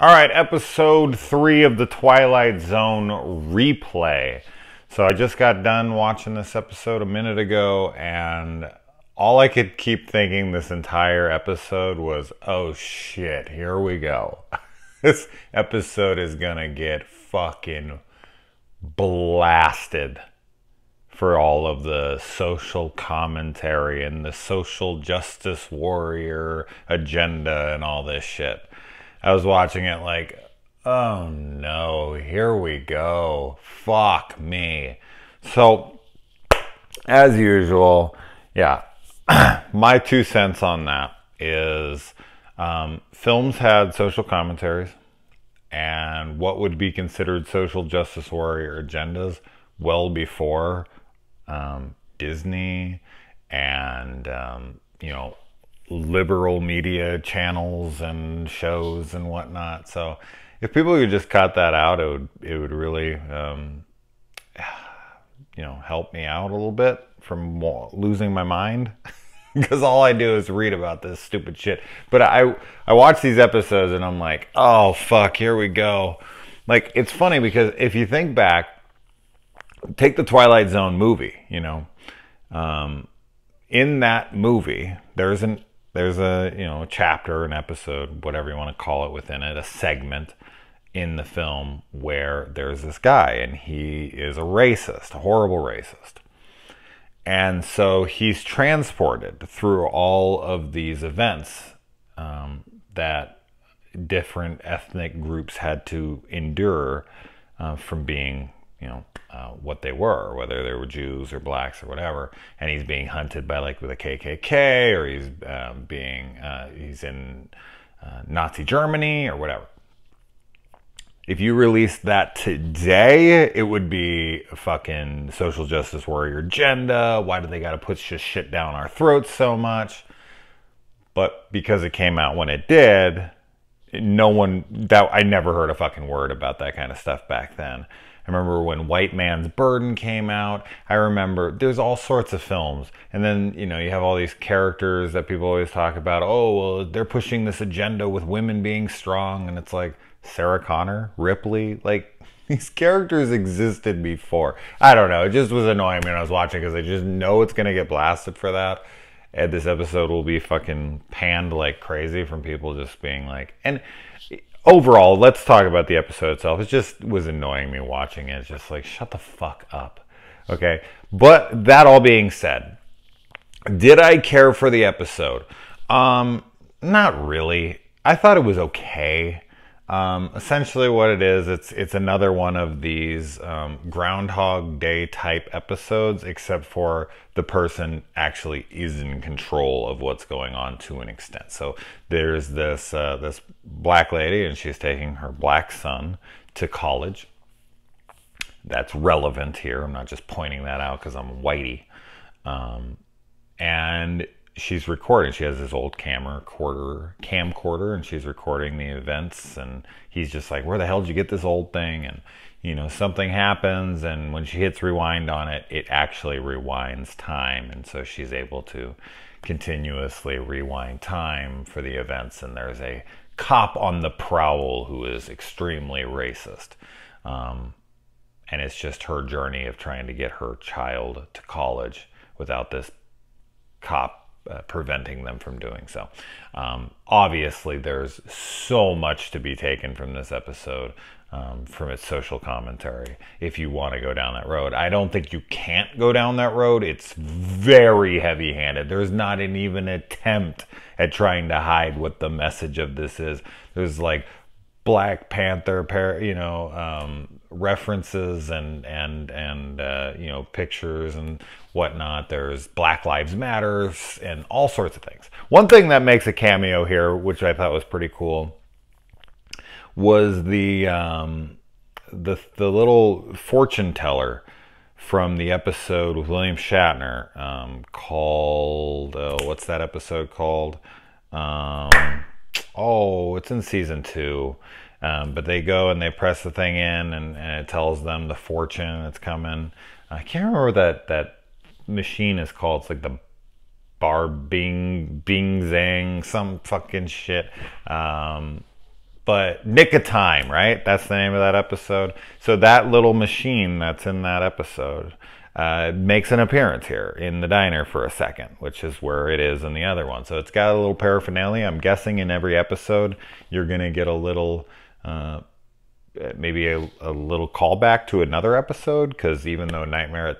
All right, episode 3 of the Twilight Zone replay. So I just got done watching this episode a minute ago, and all I could keep thinking this entire episode was, oh shit, here we go. This episode is gonna get fucking blasted for all of the social commentary and the social justice warrior agenda and all this shit. I was watching it like, oh no, here we go. Fuck me. So, as usual, yeah, my 2 cents on that is films had social commentaries and what would be considered social justice warrior agendas well before Disney and, liberal media channels and shows and whatnot. So if people could just cut that out, it would really help me out a little bit from losing my mind. Because all I do is read about this stupid shit. But I watch these episodes and I'm like, oh fuck, here we go. Like, it's funny because if you think back, take the Twilight Zone movie, in that movie there's a chapter, an episode, whatever you want to call it within it, a segment in the film where there's this guy and he is a racist, a horrible racist. And so he's transported through all of these events that different ethnic groups had to endure from being, what they were, whether they were Jews or blacks or whatever. And he's being hunted by with a KKK, or he's in Nazi Germany or whatever. If you released that today, it would be a fucking social justice warrior agenda. Why do they got to put shit down our throats so much? But because it came out when it did, I never heard a fucking word about that kind of stuff back then. I remember when White Man's Burden came out. I remember there's all sorts of films. And then, you have all these characters that people always talk about. Oh, well, they're pushing this agenda with women being strong. And it's like Sarah Connor, Ripley, these characters existed before. I don't know. It just was annoying me when I was watching because I just know it's going to get blasted for that. And this episode will be fucking panned like crazy from people just being like... And overall, let's talk about the episode itself. It just was annoying me watching it. It's just like, shut the fuck up. Okay? But that all being said, did I care for the episode? Not really. I thought it was okay. Essentially what it is, it's another one of these Groundhog Day type episodes, except for the person actually is in control of what's going on to an extent. So there's this black lady, and she's taking her black son to college. That's relevant here. I'm not just pointing that out because I'm whitey. And she's recording. She has this old camcorder, and she's recording the events, and he's just like, where the hell did you get this old thing? And something happens, and when she hits rewind on it, it actually rewinds time, and so she's able to continuously rewind time for the events. And there's a cop on the prowl who is extremely racist, and it's just her journey of trying to get her child to college without this cop preventing them from doing so. Obviously, there's so much to be taken from this episode, from its social commentary, if you want to go down that road. I don't think you can't go down that road. It's very heavy-handed. There's not even an attempt at trying to hide what the message of this is. There's Black Panther, references and pictures and whatnot. There's Black Lives Matter and all sorts of things. One thing that makes a cameo here, which I thought was pretty cool, was the little fortune teller from the episode with William Shatner, called what's that episode called? It's in season 2. But they go and they press the thing in, and it tells them the fortune that's coming. I can't remember what that machine is called. It's like the Bar Bing Zang, some fucking shit. But Nick of Time, right? That's the name of that episode. So that little machine that's in that episode makes an appearance here in the diner for a second, which is where it is in the other one. So it's got a little paraphernalia. I'm guessing in every episode you're going to get a little, maybe a little callback to another episode, because even though Nightmare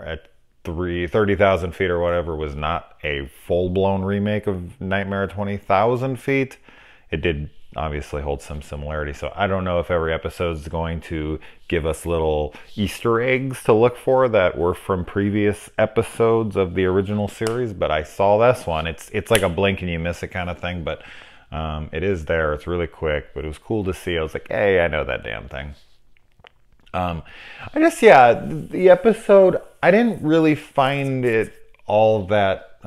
at 30,000 feet or whatever was not a full-blown remake of Nightmare at 20,000 feet, it did obviously hold some similarity. So I don't know if every episode is going to give us little Easter eggs to look for that were from previous episodes of the original series, but I saw this one. It's like a blink and you miss it kind of thing, but it is there. It's really quick, but it was cool to see. I was like, hey, I know that damn thing. The episode, I didn't really find it all that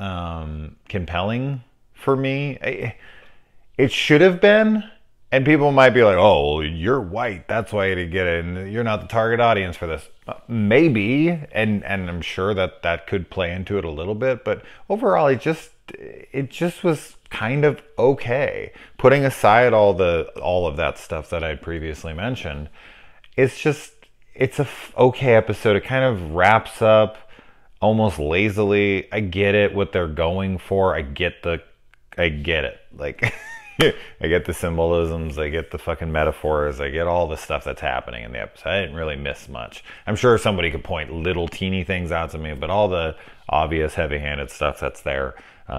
compelling for me. It should have been, and people might be like, oh, well, you're white, that's why you didn't get it, and you're not the target audience for this. Maybe, and I'm sure that could play into it a little bit, but overall, it just was kind of okay. Putting aside all of that stuff that I previously mentioned, it's a okay episode. It kind of wraps up almost lazily. I get it, what they're going for. I get it. Like, I get the symbolisms, I get the fucking metaphors, I get all the stuff that's happening in the episode. I didn't really miss much. I'm sure somebody could point little teeny things out to me, but all the obvious heavy-handed stuff that's there,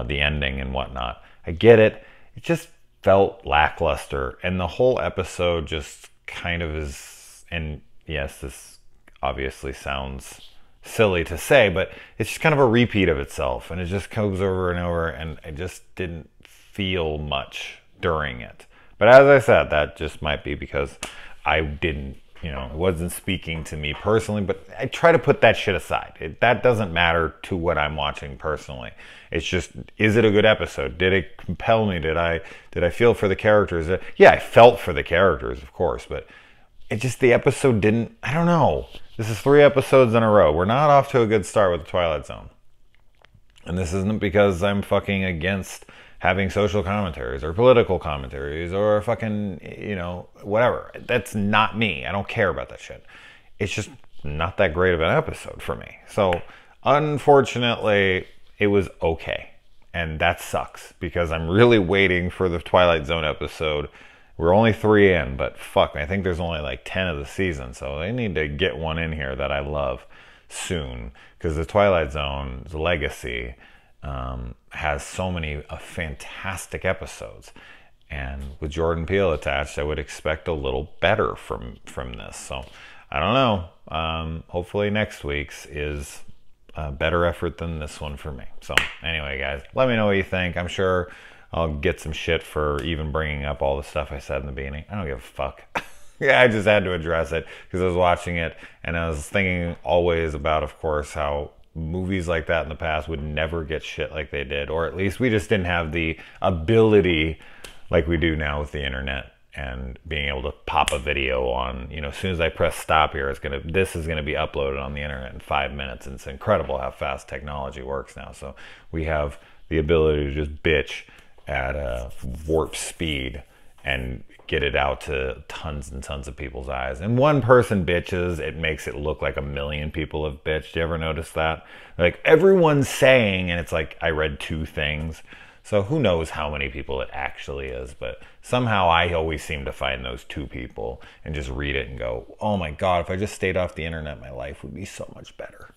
the ending and whatnot, I get it. It just felt lackluster, and the whole episode just kind of is, and yes, this obviously sounds silly to say, but it's just kind of a repeat of itself, and it just goes over and over, and I just didn't feel much during it. But as I said, that just might be because I didn't, it wasn't speaking to me personally, but I try to put that shit aside. That doesn't matter to what I'm watching personally. It's just, is it a good episode? Did it compel me? Did I feel for the characters? Yeah, I felt for the characters, of course, but the episode didn't, I don't know. This is 3 episodes in a row. We're not off to a good start with the Twilight Zone. And this isn't because I'm fucking against having social commentaries or political commentaries or fucking, whatever. That's not me. I don't care about that shit. It's just not that great of an episode for me. So, unfortunately, it was okay. And that sucks because I'm really waiting for the Twilight Zone episode. We're only 3 in, but fuck, I think there's only like 10 of the season. So they need to get one in here that I love soon, because the Twilight Zone's legacy has so many fantastic episodes, and with Jordan Peele attached, I would expect a little better from this. So I don't know. Hopefully next week's is a better effort than this one for me. So anyway, guys, let me know what you think. I'm sure I'll get some shit for even bringing up all the stuff I said in the beginning. I don't give a fuck. Yeah, I just had to address it because I was watching it and I was thinking always about, of course, how movies like that in the past would never get shit like they did, or at least we just didn't have the ability like we do now with the internet and being able to pop a video on, as soon as I press stop here, this is gonna be uploaded on the internet in 5 minutes. And it's incredible how fast technology works now. So we have the ability to just bitch at a warp speed and get it out to tons and tons of people's eyes. And one person bitches, it makes it look like 1 million people have bitched. You ever notice that? Like, everyone's saying, and it's like, I read 2 things. So who knows how many people it actually is, but somehow I always seem to find those 2 people and just read it and go, oh my God, if I just stayed off the internet, my life would be so much better.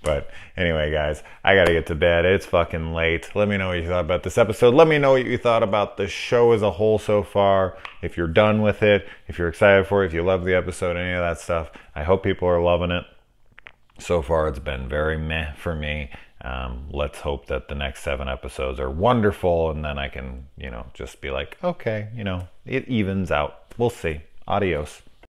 But anyway, guys, I gotta get to bed. It's fucking late. Let me know what you thought about this episode. Let me know what you thought about the show as a whole so far. If you're done with it, if you're excited for it, if you love the episode, any of that stuff. I hope people are loving it. So far, it's been very meh for me. Let's hope that the next 7 episodes are wonderful, and then I can, just be like, okay, it evens out. We'll see. Adios.